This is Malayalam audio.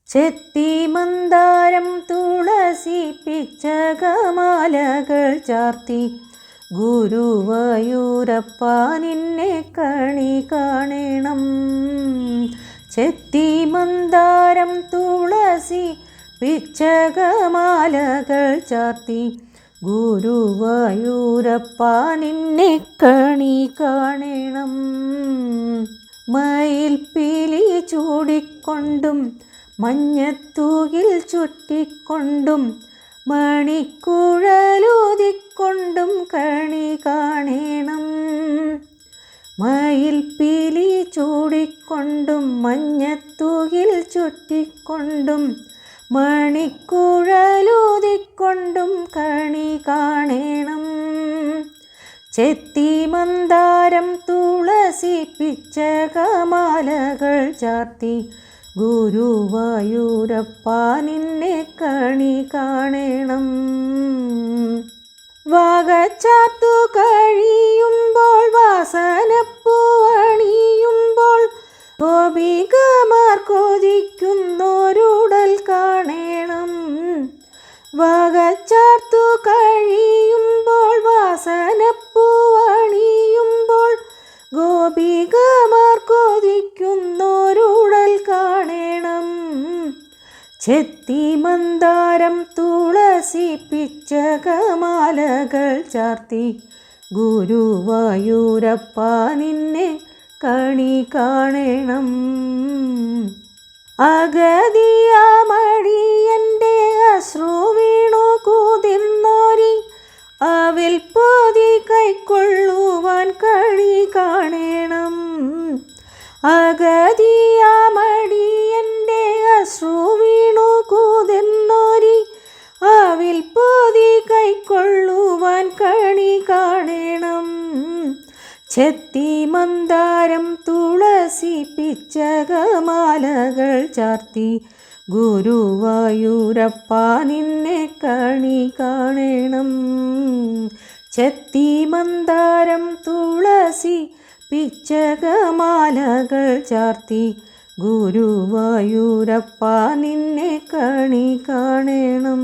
ചെത്തി മന്ദാരം തുളസി പിച്ചകമാലകൾ ചാർത്തി ഗുരുവായൂരപ്പ നിന്നെ കണി കാണണം. ചെത്തി മന്ദാരം തുളസി പിച്ചകമാലകൾ ചാർത്തി ഗുരുവായൂരപ്പ നിന്നെ കണി കാണണം. മയിൽപ്പീലി ചൂടിക്കൊണ്ടും മഞ്ഞത്തൂകിൽ ചുറ്റിക്കൊണ്ടും മണിക്കുഴലൂതിക്കൊണ്ടും കണി കാണണം. മയിൽപ്പീലി ചൂടിക്കൊണ്ടും മഞ്ഞത്തൂകിൽ ചുറ്റിക്കൊണ്ടും മണിക്കുഴലൂതിക്കൊണ്ടും കണി കാണണം. ചെത്തി മന്ദാരം തുളസി പിച്ചകമാലകൾ ചാർത്തി ഗുരുവായൂരപ്പ നിന്നെ കണി കാണണം. വാകച്ചാർത്തു കഴിയുമ്പോൾ വാസനപ്പൂവണിയുമ്പോൾ ഗോപികമാർ കൊതിക്കുന്നോരുടൽ കാണണം. വാകച്ചാർത്തു കഴിയുമ്പോൾ വാസനപ്പൂവണിയുമ്പോൾ ഗോപികമാർ കൊതിക്കുന്നോരുടൽ കാണണം. ചെത്തി മന്ദാരം തുളസി പിച്ചകമാലകൾ ചാർത്തി ഗുരുവായൂരപ്പ നിന്നെ കണി കാണണം. അഗതിയാമടിയൻ്റെ അശ്രു വീണു കുതിർന്നോരി അവിൽ പൊതി കൈക്കൊള്ളുവാൻ കണി കാണണം. അഗതിയാമടിയൻ്റെ അശ്രു വീണു കുതിർന്നോരി അവിൽ പൊതി കൈക്കൊള്ളുവാൻ കണി കാണണം. ചെത്തി മന്ദാരം തുളസി പിച്ചകമാലകൾ ചാർത്തി ഗുരുവായൂരപ്പ നിന്നെ കണി കാണണം. ചെത്തി മന്ദാരം തുളസി പിച്ചകമാലകൾ ചാർത്തി ഗുരുവായൂരപ്പ നിന്നെ കണി കാണണം.